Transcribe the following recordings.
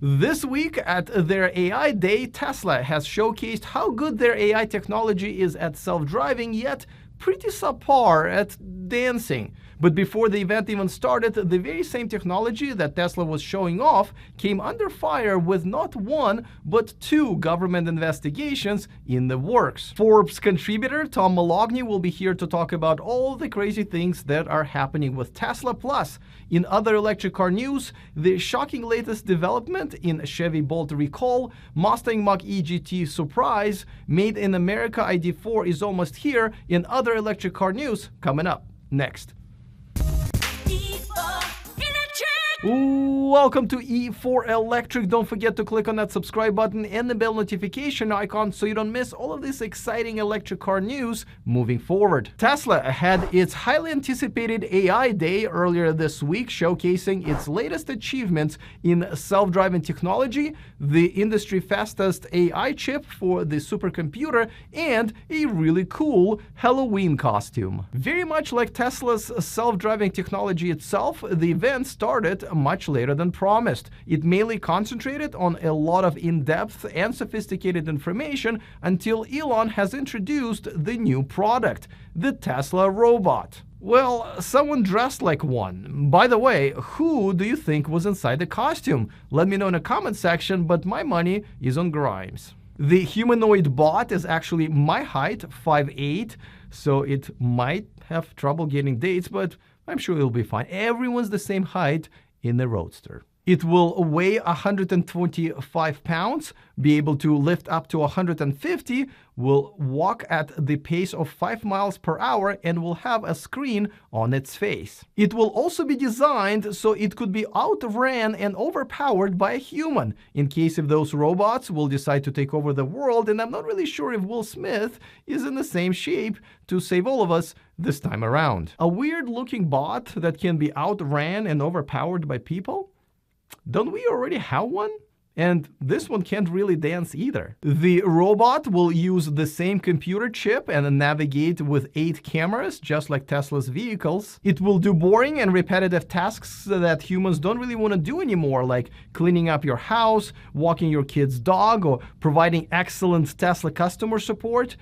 This week at their AI Day, Tesla has showcased how good their AI technology is at self-driving, yet pretty subpar at dancing. But before the event even started, the very same technology that Tesla was showing off came under fire with not one, but two government investigations in the works. Forbes contributor Tom Moloughney will be here to talk about all the crazy things that are happening with Tesla. Plus, in other electric car news, the shocking latest development in Chevy Bolt recall, Mustang Mach-E GT surprise, Made in America ID4 is almost here, in other electric car news coming up next. Welcome to E4 Electric. Don't forget to click on that subscribe button and the bell notification icon so you don't miss all of this exciting electric car news moving forward. Tesla had its highly anticipated AI Day earlier this week, showcasing its latest achievements in self-driving technology, the industry fastest AI chip for the supercomputer, and a really cool Halloween costume. Very much like Tesla's self-driving technology itself, the event started much later than promised. It mainly concentrated on a lot of in-depth and sophisticated information until Elon has introduced the new product, the Tesla robot. Well, someone dressed like one. By the way, who do you think was inside the costume? Let me know in the comment section, but my money is on Grimes. The humanoid bot is actually my height, 5'8", so it might have trouble getting dates, but I'm sure it'll be fine. Everyone's the same height in the Roadster. It will weigh 125 pounds, be able to lift up to 150, will walk at the pace of 5 miles per hour, and will have a screen on its face. It will also be designed so it could be outran and overpowered by a human, in case if those robots will decide to take over the world, and I'm not really sure if Will Smith is in the same shape to save all of us this time around. A weird-looking bot that can be outran and overpowered by people? Don't we already have one? And this one can't really dance either. The robot will use the same computer chip and navigate with 8 cameras, just like Tesla's vehicles. It will do boring and repetitive tasks that humans don't really want to do anymore, like cleaning up your house, walking your kid's dog, or providing excellent Tesla customer support.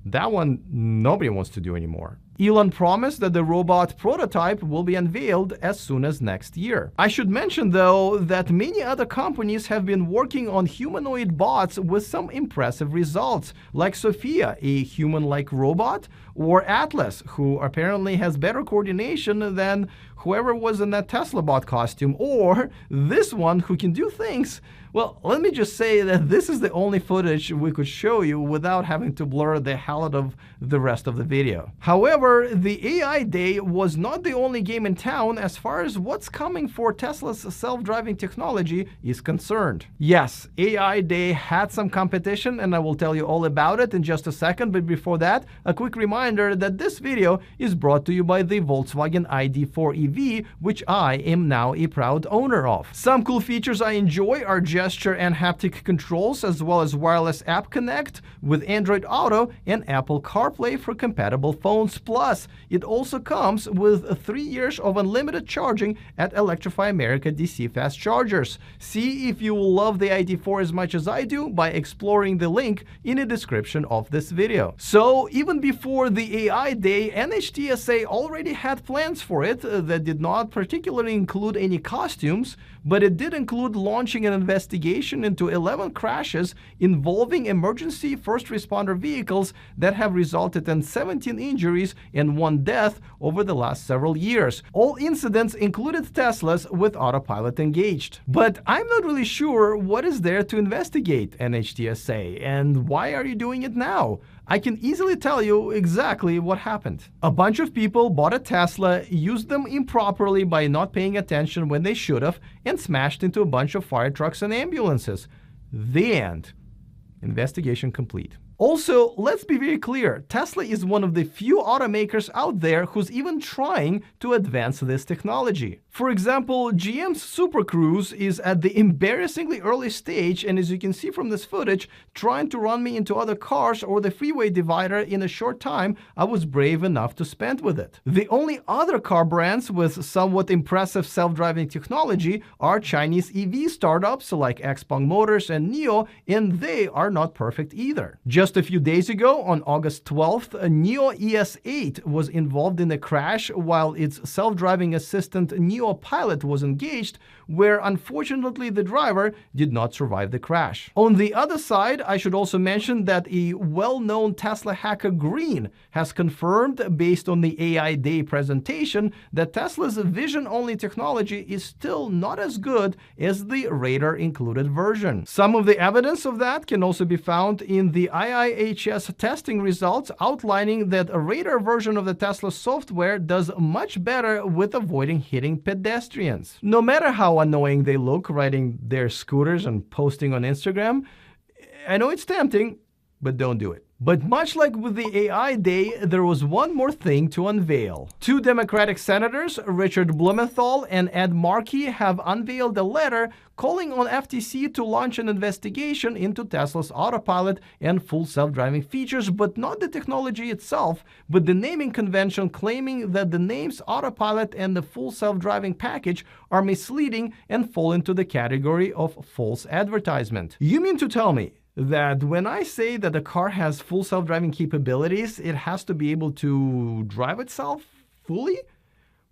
That one nobody wants to do anymore. Elon promised that the robot prototype will be unveiled as soon as next year. I should mention, though, that many other companies have been working on humanoid bots with some impressive results, like Sophia, a human-like robot, or Atlas, who apparently has better coordination than whoever was in that Tesla bot costume, or this one who can do things. Well, let me just say that this is the only footage we could show you without having to blur the hell out of the rest of the video. However, the AI Day was not the only game in town as far as what's coming for Tesla's self-driving technology is concerned. Yes, AI Day had some competition, and I will tell you all about it in just a second, but before that, a quick reminder that this video is brought to you by the Volkswagen ID4 EV, which I am now a proud owner of. Some cool features I enjoy are gesture and haptic controls, as well as wireless app connect with Android Auto and Apple CarPlay for compatible phones. Plus, it also comes with 3 years of unlimited charging at Electrify America DC fast chargers. See if you will love the ID4 as much as I do by exploring the link in the description of this video. So, even before the AI Day, NHTSA already had plans for it that did not particularly include any costumes, but it did include launching an investigation into 11 crashes involving emergency first responder vehicles that have resulted in 17 injuries and 1 death over the last several years. All incidents included Teslas with Autopilot engaged. But I'm not really sure what is there to investigate, NHTSA, and why are you doing it now? I can easily tell you exactly what happened. A bunch of people bought a Tesla, used them improperly by not paying attention when they should have, and smashed into a bunch of fire trucks and ambulances. The end. Investigation complete. Also, let's be very clear, Tesla is one of the few automakers out there who's even trying to advance this technology. For example, GM's Super Cruise is at the embarrassingly early stage, and as you can see from this footage, trying to run me into other cars or the freeway divider in a short time I was brave enough to spend with it. The only other car brands with somewhat impressive self-driving technology are Chinese EV startups like XPeng Motors and NIO, and they are not perfect either. Just a few days ago, on August 12th, a NIO ES8 was involved in a crash while its self-driving assistant Autopilot was engaged, where unfortunately the driver did not survive the crash. On the other side, I should also mention that a well-known Tesla hacker Green has confirmed, based on the AI Day presentation, that Tesla's vision-only technology is still not as good as the radar-included version. Some of the evidence of that can also be found in the IIHS testing results, outlining that a radar version of the Tesla software does much better with avoiding hitting pedestrians. No matter how annoying they look riding their scooters and posting on Instagram, I know it's tempting, but don't do it. But much like with the AI Day, there was one more thing to unveil. Two Democratic senators, Richard Blumenthal and Ed Markey, have unveiled a letter calling on FTC to launch an investigation into Tesla's Autopilot and full self-driving features, but not the technology itself, but the naming convention, claiming that the names Autopilot and the full self-driving package are misleading and fall into the category of false advertisement. You mean to tell me that when I say that the car has full self-driving capabilities, it has to be able to drive itself fully?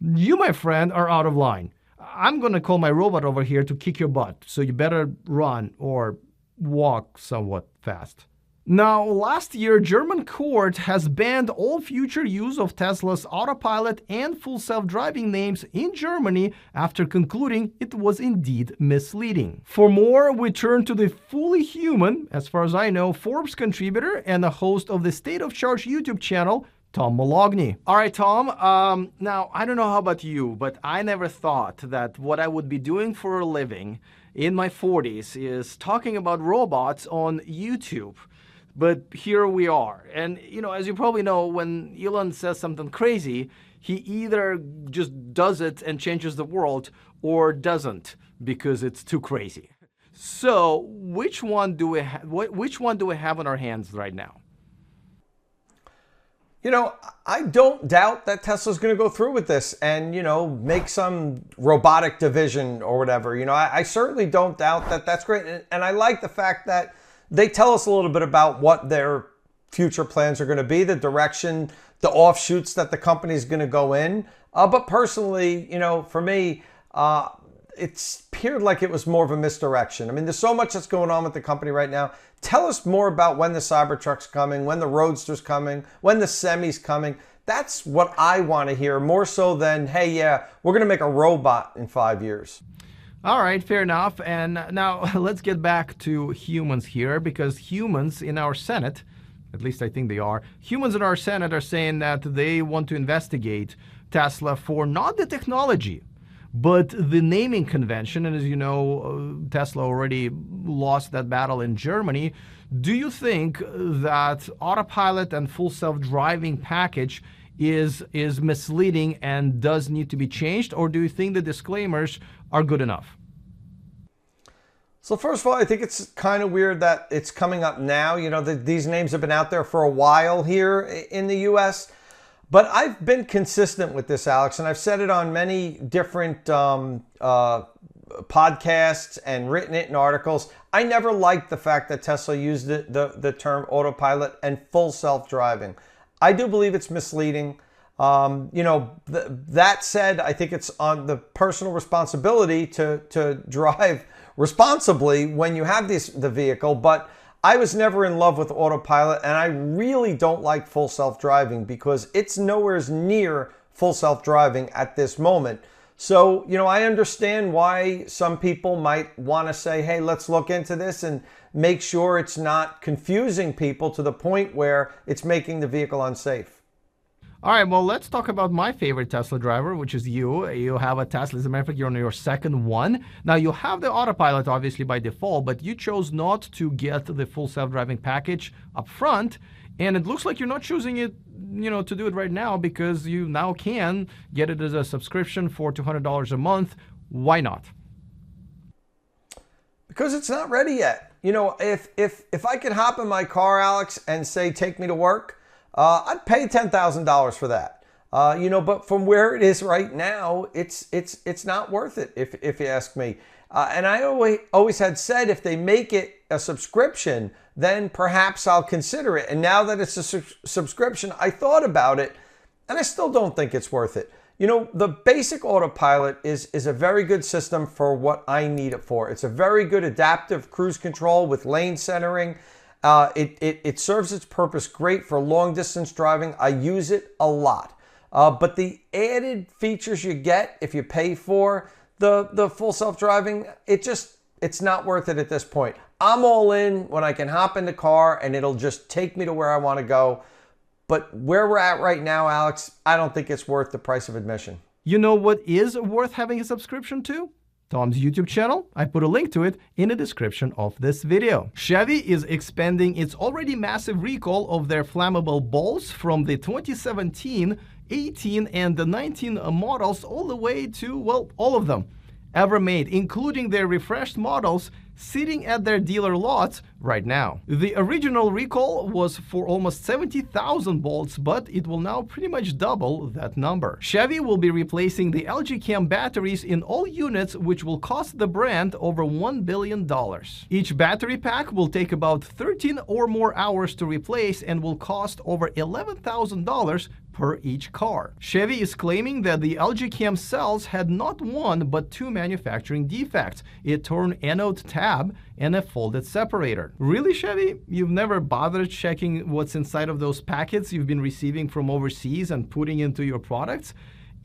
You, my friend, are out of line. I'm gonna call my robot over here to kick your butt, so you better run or walk somewhat fast. Now, last year, German court has banned all future use of Tesla's Autopilot and full self-driving names in Germany after concluding it was indeed misleading. For more, we turn to the fully human, as far as I know, Forbes contributor and the host of the State of Charge YouTube channel, Tom Moloughney. All right, Tom, now, I don't know how about you, but I never thought that what I would be doing for a living in my 40s is talking about robots on YouTube. But here we are. And, you know, as you probably know, when Elon says something crazy, he either just does it and changes the world or doesn't because it's too crazy. So which one do we have on our hands right now? You know, I don't doubt that Tesla's going to go through with this and, you know, make some robotic division or whatever. You know, I certainly don't doubt that that's great. And I like the fact that they tell us a little bit about what their future plans are going to be, the direction, the offshoots that the company is going to go in. But personally, you know, for me, it appeared like it was more of a misdirection. I mean, there's so much that's going on with the company right now. Tell us more about when the Cybertruck's coming, when the Roadster's coming, when the Semi's coming. That's what I want to hear, more so than, hey, yeah, we're going to make a robot in 5 years. All right, fair enough. And now let's get back to humans here, because humans in our Senate, at least I think they are, humans in our Senate are saying that they want to investigate Tesla for not the technology, but the naming convention. And as you know, Tesla already lost that battle in Germany. Do you think that Autopilot and full self-driving package is misleading and does need to be changed, or do you think the disclaimers are good enough? So first of all, I think it's kind of weird that it's coming up now. You know, these names have been out there for a while here in the US, but I've been consistent with this, Alex, and I've said it on many different podcasts and written it in articles. I never liked the fact that Tesla used the term Autopilot and full self-driving. I do believe it's misleading. You know, that said, I think it's on the personal responsibility to drive responsibly when you have the vehicle. But I was never in love with Autopilot, and I really don't like full self-driving because it's nowhere near full self-driving at this moment. So, you know, I understand why some people might want to say, hey, let's look into this and make sure it's not confusing people to the point where it's making the vehicle unsafe. All right, well, let's talk about my favorite Tesla driver, which is you. You have a Tesla. As a matter of fact, you're on your second one. Now, you have the Autopilot, obviously, by default, but you chose not to get the full self-driving package up front. And it looks like you're not choosing it, to do it right now because you now can get it as a subscription for $200 a month. Why not? Because it's not ready yet. If I could hop in my car, Alex, and say, take me to work, I'd pay $10,000 for that. But from where it is right now, it's not worth it, if you ask me. And I always had said, if they make it a subscription, then perhaps I'll consider it. And now that it's a subscription, I thought about it, and I still don't think it's worth it. The basic Autopilot is a very good system for what I need it for. It's a very good adaptive cruise control with lane centering. It serves its purpose great for long distance driving. I use it a lot. But the added features you get if you pay for the full self-driving, it's not worth it at this point. I'm all in when I can hop in the car and it'll just take me to where I want to go. But where we're at right now, Alex, I don't think it's worth the price of admission. You know what is worth having a subscription to? Tom's YouTube channel. I put a link to it in the description of this video. Chevy is expanding its already massive recall of their flammable bolts from the 2017, 18, and the 19 models all the way to, well, all of them ever made, including their refreshed models sitting at their dealer lots right now. The original recall was for almost 70,000 bolts, but it will now pretty much double that number. Chevy will be replacing the LG Chem batteries in all units, which will cost the brand over $1 billion. Each battery pack will take about 13 or more hours to replace and will cost over $11,000 per each car. Chevy is claiming that the LG Chem cells had not one but two manufacturing defects: a torn anode tab and a folded separator. Really, Chevy? You've never bothered checking what's inside of those packets you've been receiving from overseas and putting into your products?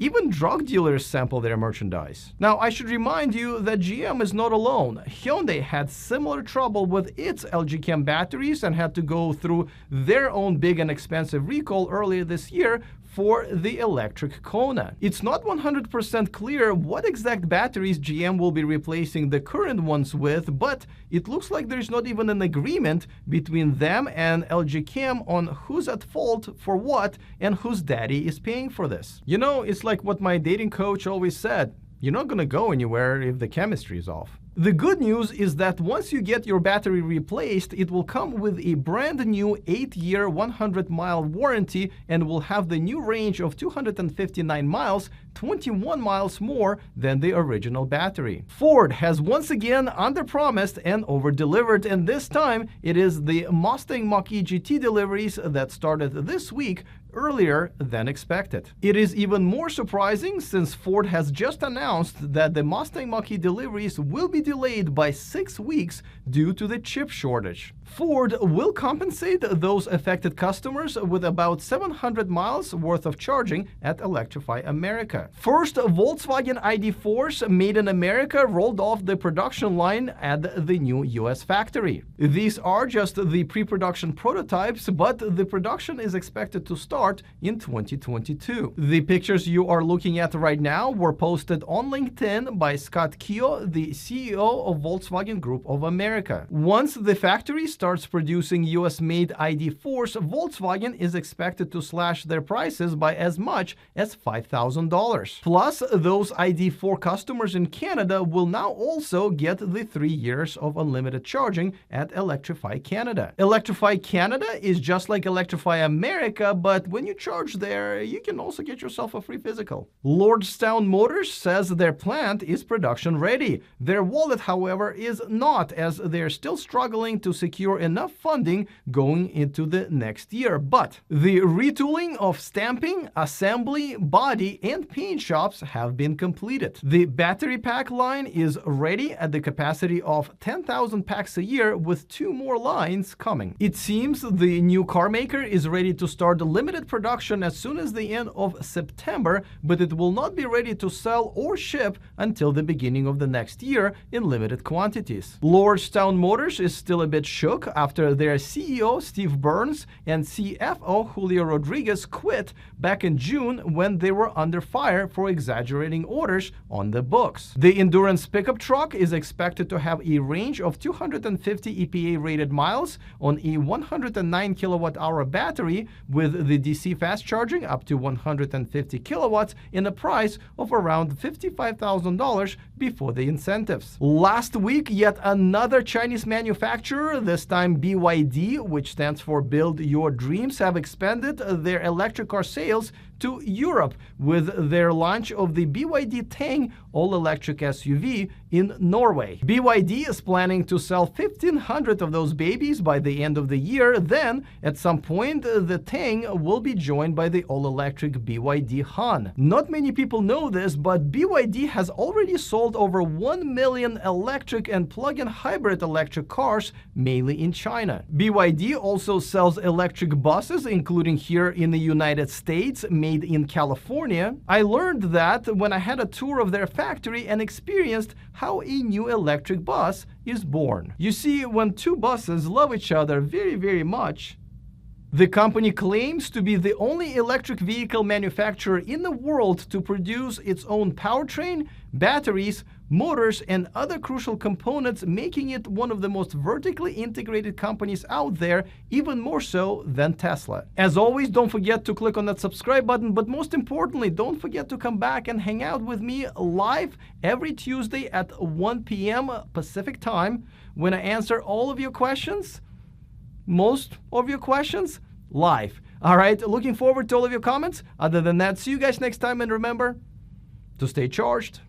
Even drug dealers sample their merchandise. Now, I should remind you that GM is not alone. Hyundai had similar trouble with its LG Chem batteries and had to go through their own big and expensive recall earlier this year for the electric Kona. It's not 100% clear what exact batteries GM will be replacing the current ones with, but it looks like there's not even an agreement between them and LG Chem on who's at fault for what and whose daddy is paying for this. It's like what my dating coach always said: you're not gonna go anywhere if the chemistry is off. The good news is that once you get your battery replaced, it will come with a brand new 8-year, 100-mile warranty and will have the new range of 259 miles, 21 miles more than the original battery. Ford has once again underpromised and over-delivered, and this time it is the Mustang Mach-E GT deliveries that started this week earlier than expected. It is even more surprising since Ford has just announced that the Mustang Mach-E deliveries will be delayed by 6 weeks due to the chip shortage. Ford will compensate those affected customers with about 700 miles worth of charging at Electrify America. First, Volkswagen ID.4s made in America rolled off the production line at the new US factory. These are just the pre-production prototypes, but the production is expected to start in 2022. The pictures you are looking at right now were posted on LinkedIn by Scott Keogh, the CEO of Volkswagen Group of America. Once the factory starts producing US-made ID.4s, Volkswagen is expected to slash their prices by as much as $5,000. Plus, those ID.4 customers in Canada will now also get the 3 years of unlimited charging at Electrify Canada. Electrify Canada is just like Electrify America, but when you charge there, you can also get yourself a free physical. Lordstown Motors says their plant is production ready. Their wallet, however, is not, as they're still struggling to secure enough funding going into the next year. But the retooling of stamping, assembly, body, and paint shops have been completed. The battery pack line is ready at the capacity of 10,000 packs a year, with 2 more lines coming. It seems the new car maker is ready to start limited production as soon as the end of September, but it will not be ready to sell or ship until the beginning of the next year in limited quantities. Lordstown Motors is still a bit shook took after their CEO Steve Burns and CFO Julio Rodriguez quit back in June when they were under fire for exaggerating orders on the books. The endurance pickup truck is expected to have a range of 250 EPA-rated miles on a 109 kilowatt-hour battery with the DC fast charging up to 150 kilowatts in a price of around $55,000 before the incentives. Last week, yet another Chinese manufacturer, this time BYD, which stands for Build Your Dreams, have expanded their electric car sales to Europe with their launch of the BYD Tang all-electric SUV in Norway. BYD is planning to sell 1,500 of those babies by the end of the year. Then, at some point, the Tang will be joined by the all-electric BYD Han. Not many people know this, but BYD has already sold over 1 million electric and plug-in hybrid electric cars, mainly in China. BYD also sells electric buses, including here in the United States, made in California. I learned that when I had a tour of their factory and experienced how a new electric bus is born. You see, when two buses love each other very, very much, the company claims to be the only electric vehicle manufacturer in the world to produce its own powertrain, batteries, motors, and other crucial components, making it one of the most vertically integrated companies out there, even more so than Tesla. As always, don't forget to click on that subscribe button, but most importantly, don't forget to come back and hang out with me live every Tuesday at 1 p.m. Pacific time when I answer all of your questions. Most of your questions live. All right, looking forward to all of your comments. Other than that, see you guys next time, and remember to stay charged.